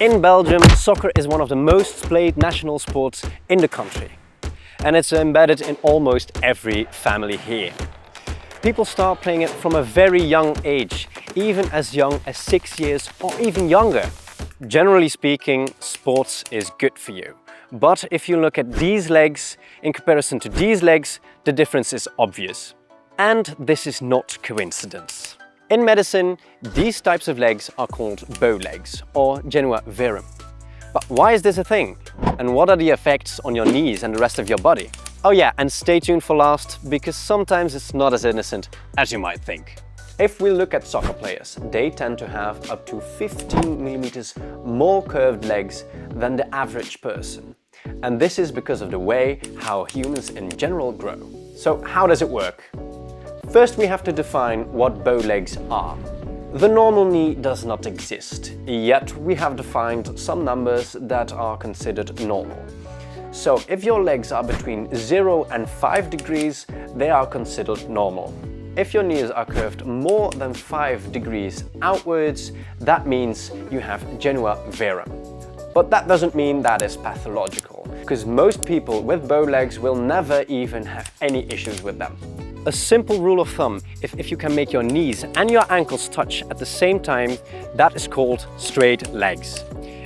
In Belgium, soccer is one of the most played national sports in the country. And it's embedded in almost every family here. People start playing it from a very young age, even as young as 6 years or even younger. Generally speaking, sports is good for you. But if you look at these legs in comparison to these legs, the difference is obvious. And this is not coincidence. In medicine, these types of legs are called bow legs or genua verum. But why is this a thing? And what are the effects on your knees and the rest of your body? Oh yeah, and stay tuned for last, because sometimes it's not as innocent as you might think. If we look at soccer players, they tend to have up to 15 millimeters more curved legs than the average person. And this is because of the way how humans in general grow. So how does it work? First, we have to define what bow legs are. The normal knee does not exist, yet we have defined some numbers that are considered normal. So if your legs are between 0 and 5 degrees, they are considered normal. If your knees are curved more than 5 degrees outwards, that means you have genua verum. But that doesn't mean that is pathological, because most people with bow legs will never even have any issues with them. A simple rule of thumb, if you can make your knees and your ankles touch at the same time, that is called straight legs.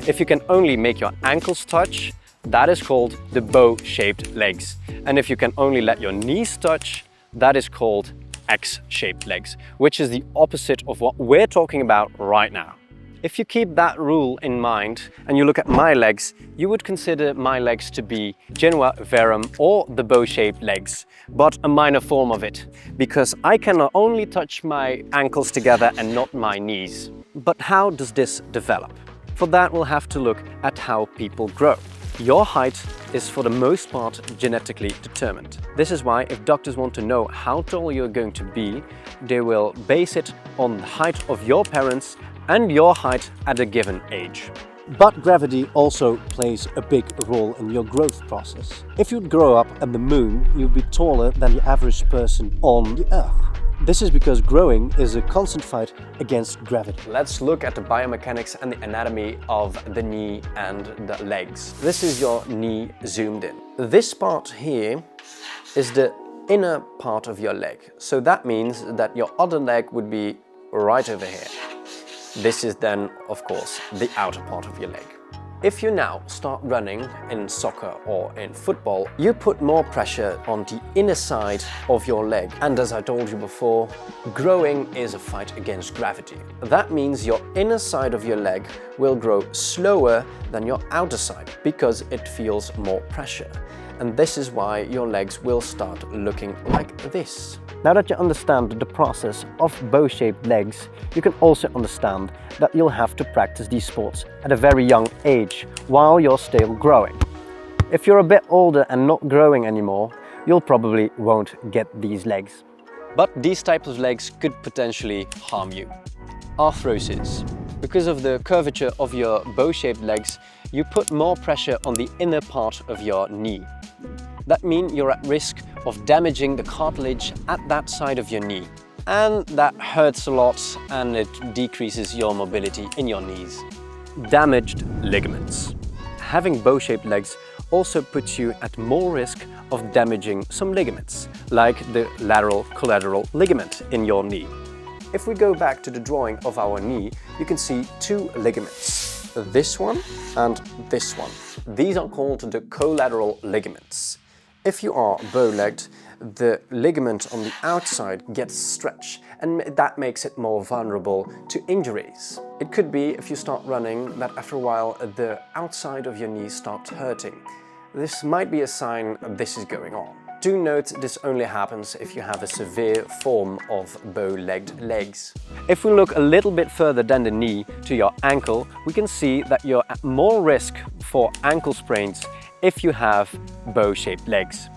If you can only make your ankles touch, that is called the bow-shaped legs. And if you can only let your knees touch, that is called X-shaped legs, which is the opposite of what we're talking about right now. If you keep that rule in mind and you look at my legs, you would consider my legs to be genua verum or the bow-shaped legs, but a minor form of it, because I can only touch my ankles together and not my knees. But how does this develop? For that, we'll have to look at how people grow. Your height is for the most part genetically determined. This is why if doctors want to know how tall you're going to be, they will base it on the height of your parents and your height at a given age. But gravity also plays a big role in your growth process. If you'd grow up on the moon, you'd be taller than the average person on the Earth. This is because growing is a constant fight against gravity. Let's look at the biomechanics and the anatomy of the knee and the legs. This is your knee zoomed in. This part here is the inner part of your leg. So that means that your other leg would be right over here. This is then, of course, the outer part of your leg. If you now start running in soccer or in football, you put more pressure on the inner side of your leg. And as I told you before, growing is a fight against gravity. That means your inner side of your leg will grow slower than your outer side because it feels more pressure. And this is why your legs will start looking like this. Now that you understand the process of bow-shaped legs, you can also understand that you'll have to practice these sports at a very young age while you're still growing. If you're a bit older and not growing anymore, you'll probably won't get these legs. But these types of legs could potentially harm you. Arthrosis. Because of the curvature of your bow-shaped legs, you put more pressure on the inner part of your knee. That means you're at risk of damaging the cartilage at that side of your knee. And that hurts a lot and it decreases your mobility in your knees. Damaged ligaments. Having bow-shaped legs also puts you at more risk of damaging some ligaments, like the lateral collateral ligament in your knee. If we go back to the drawing of our knee, you can see two ligaments, this one and this one. These are called the collateral ligaments. If you are bow-legged, the ligament on the outside gets stretched and that makes it more vulnerable to injuries. It could be, if you start running, that after a while the outside of your knee starts hurting. This might be a sign this is going on. Do note this only happens if you have a severe form of bow-legged legs. If we look a little bit further than the knee to your ankle, we can see that you're at more risk for ankle sprains if you have bow-shaped legs.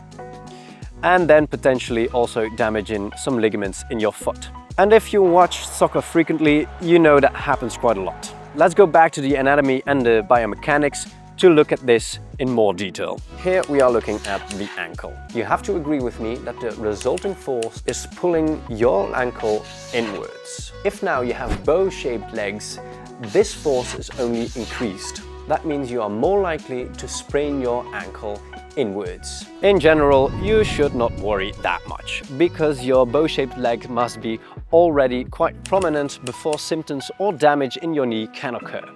And then potentially also damaging some ligaments in your foot. And if you watch soccer frequently, you know that happens quite a lot. Let's go back to the anatomy and the biomechanics to look at this in more detail. Here we are looking at the ankle. You have to agree with me that the resulting force is pulling your ankle inwards. If now you have bow-shaped legs, this force is only increased. That means you are more likely to sprain your ankle inwards. In general, you should not worry that much, because your bow-shaped leg must be already quite prominent before symptoms or damage in your knee can occur.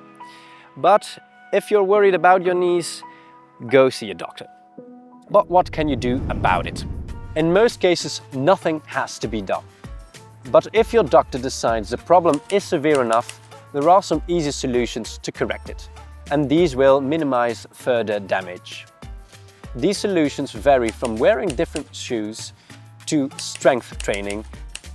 But if you're worried about your knees, go see a doctor. But what can you do about it? In most cases, nothing has to be done. But if your doctor decides the problem is severe enough, there are some easy solutions to correct it, and these will minimize further damage. These solutions vary from wearing different shoes to strength training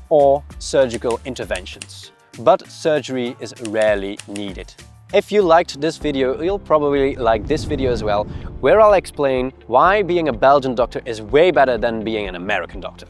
or surgical interventions, but surgery is rarely needed. If you liked this video, you'll probably like this video as well, where I'll explain why being a Belgian doctor is way better than being an American doctor.